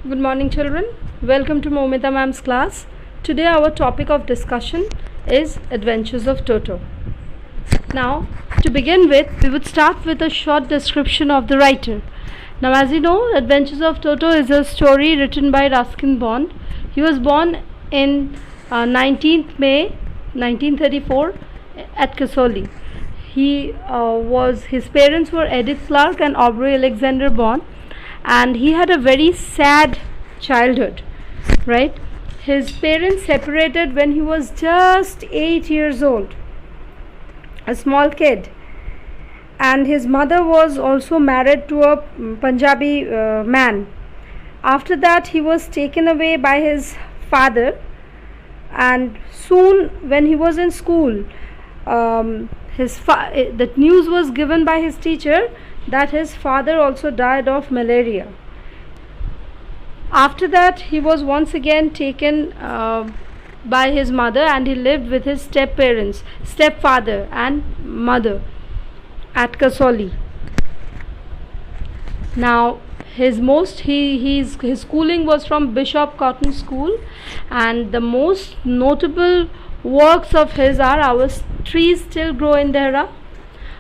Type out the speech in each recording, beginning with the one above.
Good morning, children. Welcome to Momita ma'am's class. Today our topic of discussion is Adventures of Toto. Now, to begin with, we would start with a short description of the writer. Now, as you know, Adventures of Toto is a story written by Ruskin Bond. He was born in 19th May 1934 at Kasoli. His parents were Edith Clark and Aubrey Alexander Bond, and he had a very sad childhood, right? His parents separated when he was just 8 years old, a small kid, and his mother was also married to a Punjabi man. After that, he was taken away by his father, and soon when he was in school, the news was given by his teacher that his father also died of malaria. After that, he was once again taken by his mother, and he lived with his stepfather and mother at Kasoli. Now, his schooling was from Bishop Cotton School, and the most notable works of his are Our Trees Still Grow in Dehra,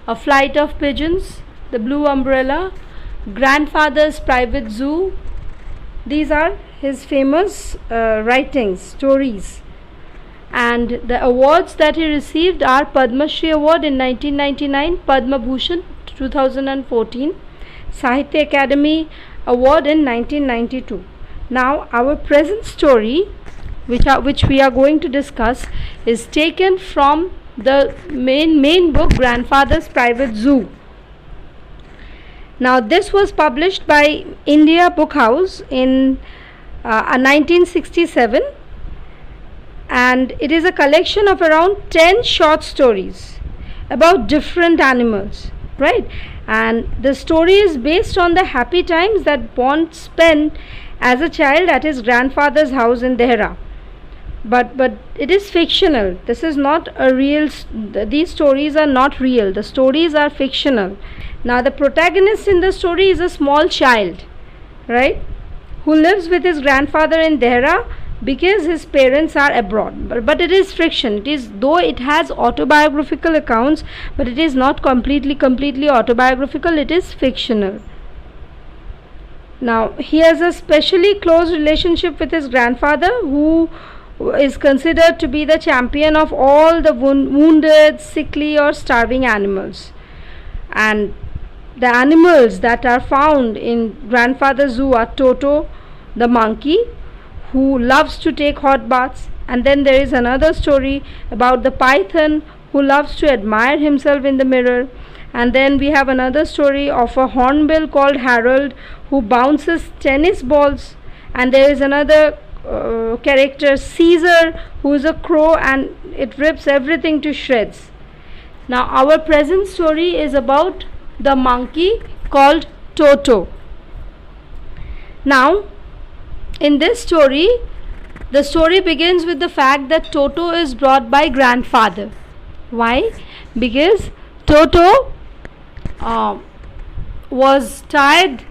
A Flight of Pigeons, The Blue Umbrella, Grandfather's Private Zoo. These are his famous writings, stories. And the awards that he received are Padma Shri Award in 1999, Padma Bhushan 2014, Sahitya Academy Award in 1992. Now, our present story, which we are going to discuss, is taken from the main book, Grandfather's Private Zoo. Now, this was published by India Book House in 1967, and it is a collection of around 10 short stories about different animals, right? And the story is based on the happy times that Bond spent as a child at his grandfather's house in Dehra. But it is fictional. This is not a real. These stories are not real. The stories are fictional. Now, the protagonist in the story is a small child, right, who lives with his grandfather in Dehra because his parents are abroad. But it is fiction. Though it has autobiographical accounts, but it is not completely autobiographical. It is fictional. Now, he has a specially close relationship with his grandfather, who is considered to be the champion of all the wounded, sickly or starving animals. And the animals that are found in Grandfather's Zoo are Toto, the monkey, who loves to take hot baths. And then there is another story about the python, who loves to admire himself in the mirror. And then we have another story of a hornbill called Harold, who bounces tennis balls. And there is another character, Caesar, who is a crow, and it rips everything to shreds. Now, our present story is about the monkey called Toto. Now, in this story, the story begins with the fact that Toto is brought by grandfather. Why? Because Toto was tied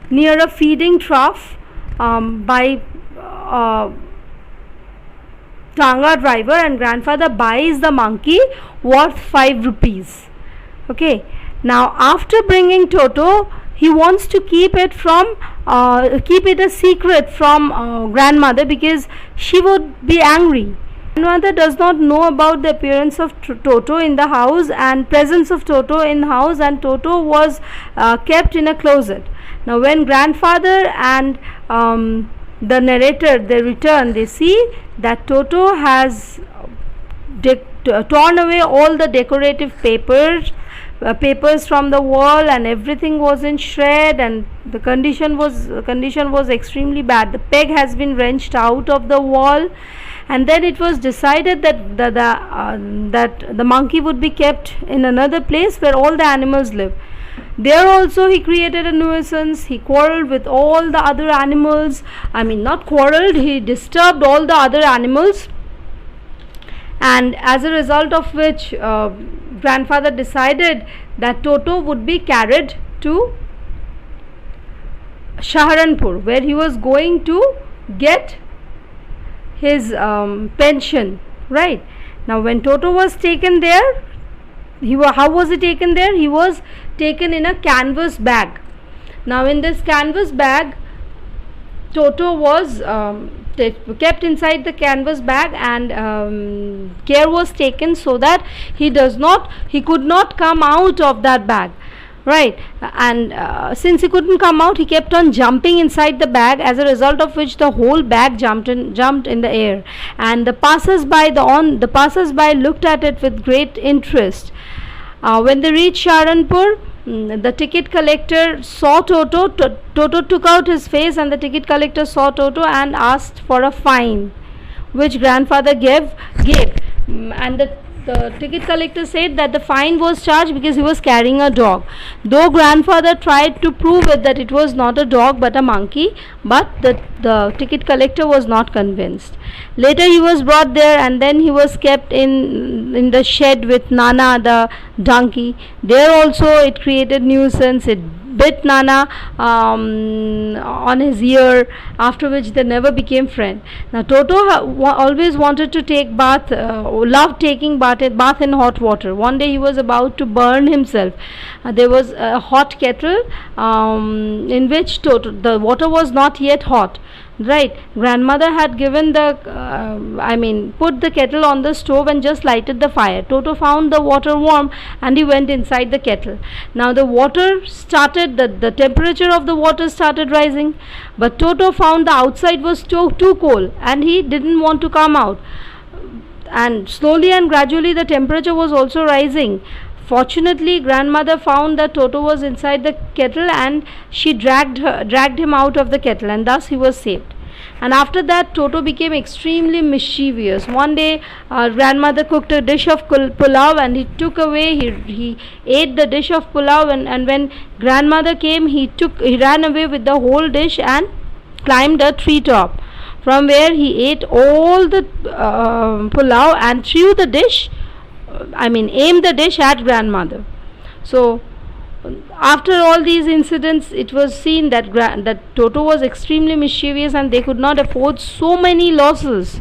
near a feeding trough by Tanga driver, and grandfather buys the monkey worth 5 rupees. Okay. Now, after bringing Toto, he wants to keep it a secret from grandmother, because she would be angry. Grandmother does not know about the appearance of Toto in the house and presence of Toto in the house, and Toto was kept in a closet. Now, when grandfather and the narrator, they return, they see that Toto has torn away all the decorative papers from the wall, and everything was in shred, and the condition was extremely bad. The peg has been wrenched out of the wall, and then it was decided that the monkey would be kept in another place where all the animals live. There also he created a nuisance. He quarreled with all the other animals. Not quarreled, he disturbed all the other animals, and as a result of which grandfather decided that Toto would be carried to Saharanpur, where he was going to get his pension, right? Now when Toto was taken there, how was he taken there? He was taken in a canvas bag. Now in this canvas bag, Toto was kept inside the canvas bag, and care was taken so that he could not come out of that bag, right? And since he couldn't come out, he kept on jumping inside the bag, as a result of which the whole bag jumped in the air, and the passers-by looked at it with great interest. When they reached Saharanpur, the ticket collector saw Toto. Toto took out his face, and the ticket collector saw Toto and asked for a fine, which grandfather gave. And the ticket collector said that the fine was charged because he was carrying a dog. Though grandfather tried to prove it that it was not a dog but a monkey, but the ticket collector was not convinced. Later he was brought there, and then he was kept in the shed with Nana the donkey. There also it created nuisance. It bit Nana on his ear, after which they never became friends. Now Toto always wanted to take bath, loved taking bath in hot water. One day he was about to burn himself. There was a hot kettle in which the water was not yet hot. Right, grandmother had given put the kettle on the stove and just lighted the fire. Toto found the water warm, and he went inside the kettle. Now the water started, the temperature of the water started rising, but Toto found the outside was too cold, and he didn't want to come out. And slowly and gradually the temperature was also rising. Fortunately, grandmother found that Toto was inside the kettle, and she dragged him out of the kettle, and thus he was saved. And after that, Toto became extremely mischievous. One day, grandmother cooked a dish of pulao, and he ate the dish of pulao, and when grandmother came, he ran away with the whole dish and climbed a tree top, from where he ate all the pulao and threw the dish. Aimed the dish at grandmother. So after all these incidents, it was seen that Toto was extremely mischievous, and they could not afford so many losses,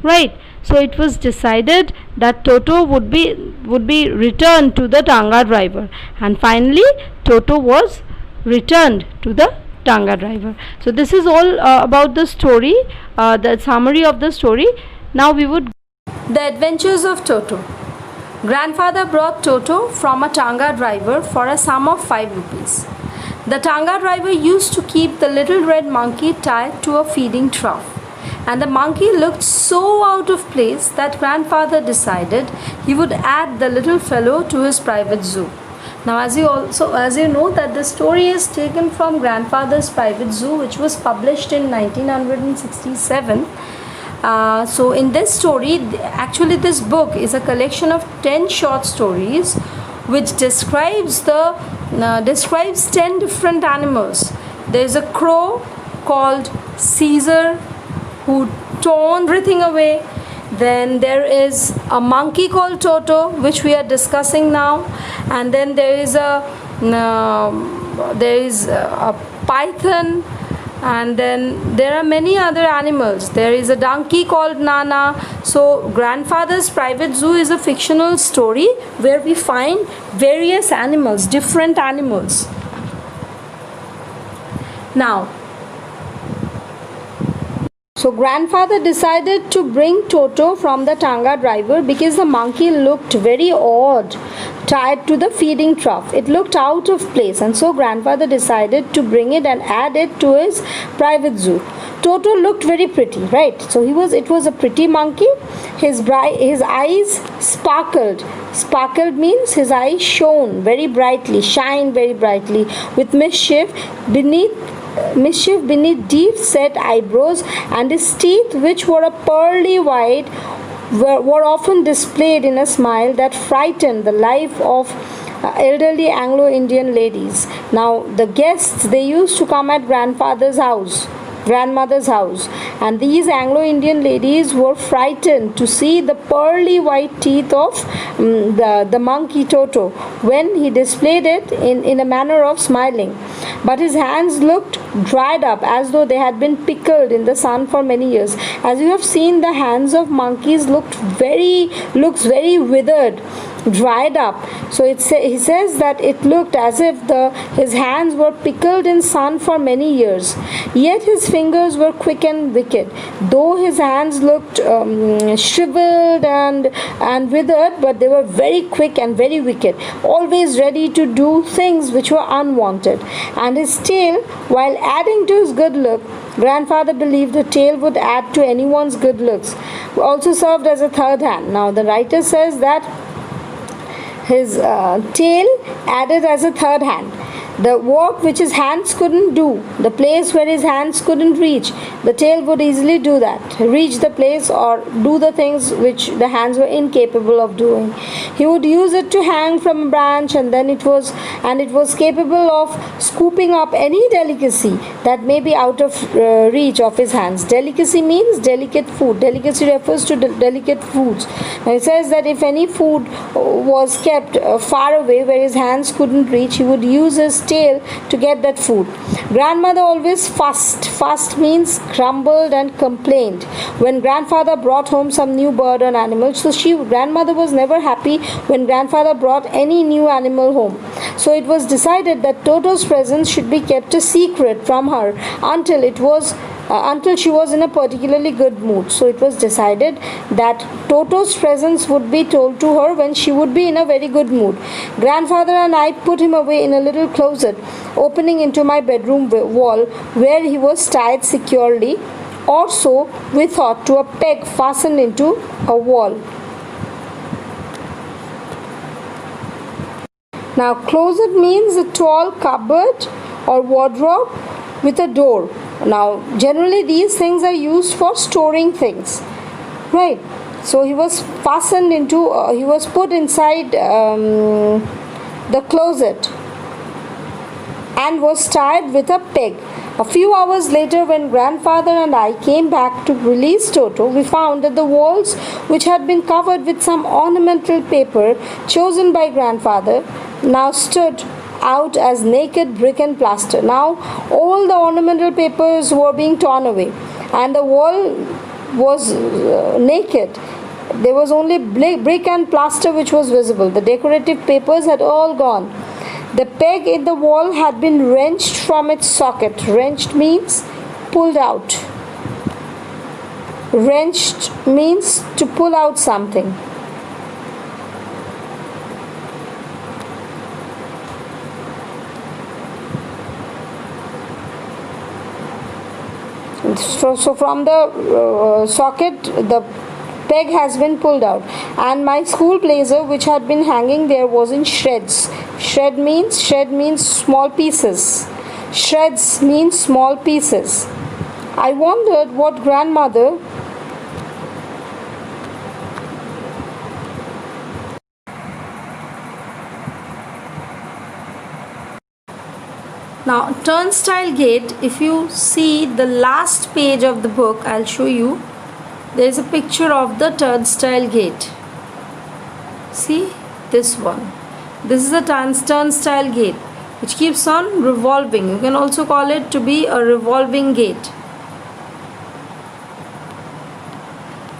right? So it was decided that Toto would be returned to the Tanga driver, and finally Toto was returned to the Tanga driver. So this is all about the story, the summary of the story. Now we would The Adventures of Toto. Grandfather brought Toto from a Tanga driver for a sum of 5 rupees. The Tanga driver used to keep the little red monkey tied to a feeding trough, and the monkey looked so out of place that grandfather decided he would add the little fellow to his private zoo. Now, as you know that the story is taken from grandfather's private zoo, which was published in 1967. So in this story, actually this book is a collection of 10 short stories which describes 10 different animals. There is a crow called Caesar who tore everything away. Then there is a monkey called Toto, which we are discussing now, and then there is a python, and then there are many other animals. There is a donkey called Nana. So grandfather's private zoo is a fictional story where we find various animals, different animals. Now, so grandfather decided to bring Toto from the Tanga driver because the monkey looked very odd tied to the feeding trough. It looked out of place, and so grandfather decided to bring it and add it to his private zoo. Toto looked very pretty, right? So it was a pretty monkey. His eyes sparkled. Sparkled means his eyes shine very brightly with mischief beneath deep set eyebrows, and his teeth, which were a pearly white, were often displayed in a smile that frightened the life of elderly Anglo-Indian ladies. Now the guests, they used to come at grandmother's house, and these Anglo-Indian ladies were frightened to see the pearly white teeth of the monkey Toto when he displayed it in a manner of smiling. But his hands looked dried up as though they had been pickled in the sun for many years. As you have seen, the hands of monkeys looks very withered, dried up. So he says that it looked as if his hands were pickled in sun for many years. Yet his fingers were quick and wicked. Though his hands looked shriveled and withered, but they were very quick and very wicked, always ready to do things which were unwanted. And his tail, while adding to his good look, grandfather believed the tail would add to anyone's good looks, also served as a third hand. Now the writer says that his tail added as a third hand. The work which his hands couldn't do, the place where his hands couldn't reach, the tail would easily do that, reach the place or do the things which the hands were incapable of doing. He would use it to hang from a branch, and it was capable of scooping up any delicacy that may be out of reach of his hands. Delicacy means delicate food. Delicacy refers to delicate foods. Now it says that if any food was kept far away where his hands couldn't reach, he would use his tail to get that food. Grandmother always fussed. Fussed means grumbled and complained when grandfather brought home some new bird or animal. So grandmother was never happy when grandfather brought any new animal home. So it was decided that Toto's presence should be kept a secret from her until she was in a particularly good mood. So it was decided that Toto's presence would be told to her when she would be in a very good mood. Grandfather and I put him away in a little closet opening into my bedroom wall, where he was tied securely, or so we thought, to a peg fastened into a wall. Now closet means a tall cupboard or wardrobe with a door. Now generally these things are used for storing things, right? So he was he was put inside the closet and was tied with a peg. A few hours later, when grandfather and I came back to release Toto, we found that the walls, which had been covered with some ornamental paper chosen by grandfather, now stood out as naked brick and plaster. Now all the ornamental papers were being torn away, and the wall was naked. There was only brick and plaster which was visible. The decorative papers had all gone. The peg in the wall had been wrenched from its socket. Wrenched means pulled out. Wrenched means to pull out something. So from the socket, the peg has been pulled out, and my school blazer, which had been hanging there, was in shreds. Shed means small pieces. Shreds means small pieces. I wondered what grandmother Now turnstile gate, if you see the last page of the book, I'll show you. There is a picture of the turnstile gate. See this one. This is the turnstile gate which keeps on revolving. You can also call it to be a revolving gate.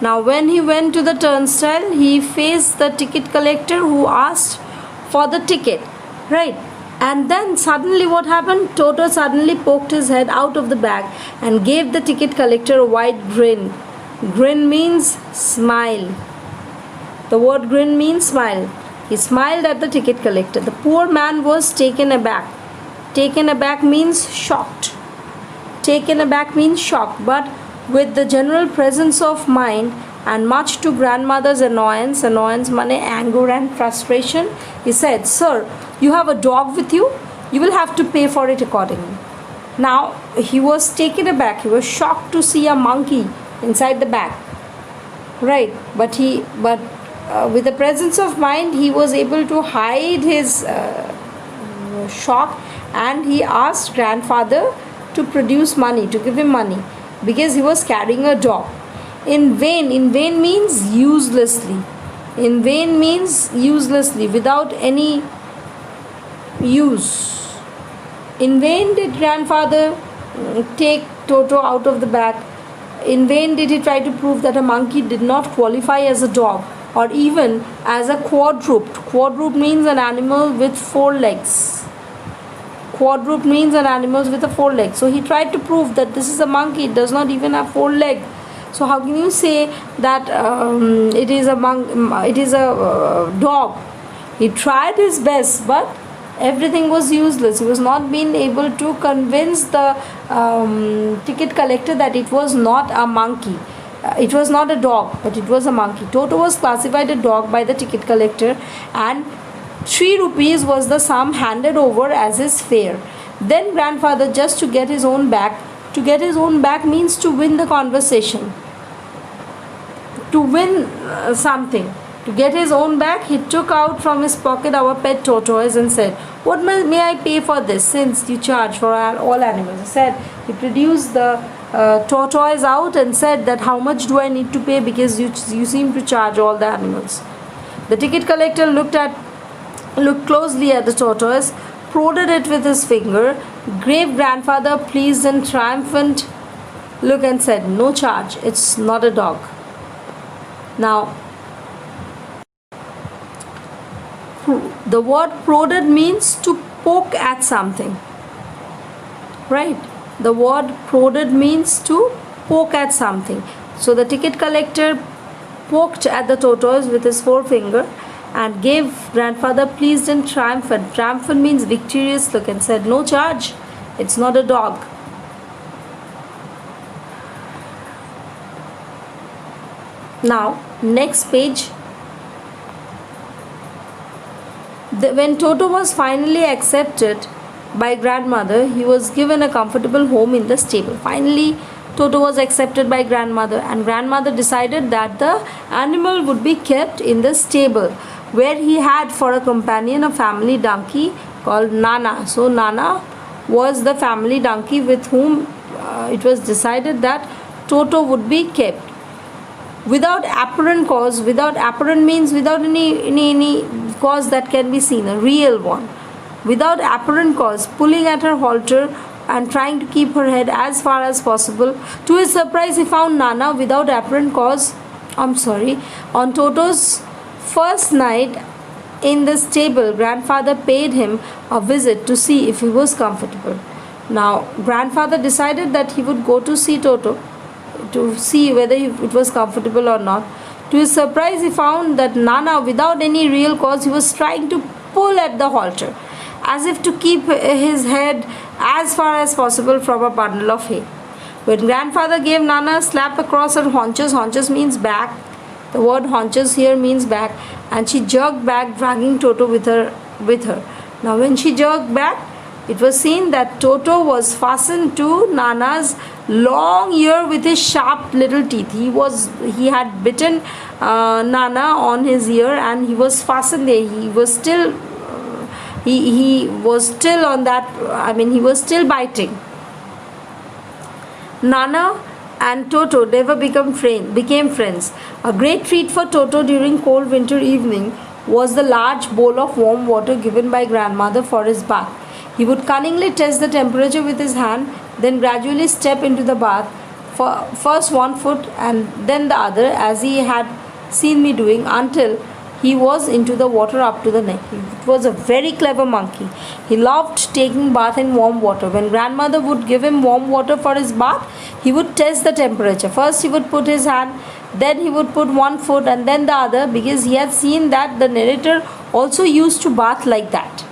Now when he went to the turnstile, he faced the ticket collector who asked for the ticket, right? And then suddenly what happened? Toto suddenly poked his head out of the bag and gave the ticket collector a wide grin. Grin means smile. The word grin means smile. He smiled at the ticket collector. The poor man was taken aback. Taken aback means shocked. Taken aback means shocked. But with the general presence of mind, and much to grandmother's annoyance means anger and frustration, he said, "Sir, you have a dog with you? You will have to pay for it accordingly." Now he was taken aback. He was shocked to see a monkey inside the bag, right? But with the presence of mind, he was able to hide his shock, and he asked grandfather to produce money, to give him money. because he was carrying a dog. In vain means uselessly. In vain means uselessly, without any use. In vain did grandfather take Toto out of the bag. In vain did he try to prove that a monkey did not qualify as a dog or even as a quadruped. Quadruped means an animal with 4 legs. Quadruped means an animal with a 4 legs. So he tried to prove that this is a monkey, it does not even have 4 legs. So how can you say that it is a dog? He tried his best, but everything was useless. He was not being able to convince the ticket collector that it was not a monkey. It was not a dog, but it was a monkey. Toto was classified a dog by the ticket collector, and 3 rupees was the sum handed over as his fare. Then grandfather, just to get his own back, means to win the conversation, to win something. To get his own back, he took out from his pocket our pet tortoise and said, "What may I pay for this, since you charge for all animals?" He said, he produced the tortoise out and said that, "How much do I need to pay, because you seem to charge all the animals?" The ticket collector looked closely at the tortoise, prodded it with his finger, gave grandfather a pleased and triumphant look and said, "No charge, it's not a dog." Now, the word prodded means to poke at something, right? The word prodded means to poke at something. So the ticket collector poked at the tortoise with his forefinger and gave grandfather pleased and triumphant. Triumphant means victorious look and said, "No charge, it's not a dog." Now, next page. When Toto was finally accepted by grandmother, he was given a comfortable home in the stable. Finally, Toto was accepted by grandmother, and grandmother decided that the animal would be kept in the stable, where he had for a companion a family donkey called Nana. So Nana was the family donkey with whom it was decided that Toto would be kept. Without apparent cause, without apparent means without any cause that can be seen, a real one. Without apparent cause, pulling at her halter and trying to keep her head as far as possible. To his surprise, he found Nana without apparent cause. On Toto's first night in the stable, grandfather paid him a visit to see if he was comfortable. Now, grandfather decided that he would go to see Toto to see whether it was comfortable or not. To his surprise, he found that Nana, without any real cause, he was trying to pull at the halter, as if to keep his head as far as possible from a bundle of hay. When grandfather gave Nana a slap across her haunches, haunches means back, the word haunches here means back, and she jerked back, dragging Toto with her. Now, when she jerked back, it was seen that Toto was fastened to Nana's long ear with his sharp little teeth. He had bitten Nana on his ear, and he was fastened there. He was still on that. He was still biting. Nana and Toto never became friends. A great treat for Toto during cold winter evening was the large bowl of warm water given by grandmother for his bath. He would cunningly test the temperature with his hand, then gradually step into the bath, first one foot and then the other, as he had seen me doing, until he was into the water up to the neck. It was a very clever monkey. He loved taking bath in warm water. When grandmother would give him warm water for his bath, he would test the temperature. First he would put his hand, then he would put one foot and then the other, because he had seen that the narrator also used to bath like that.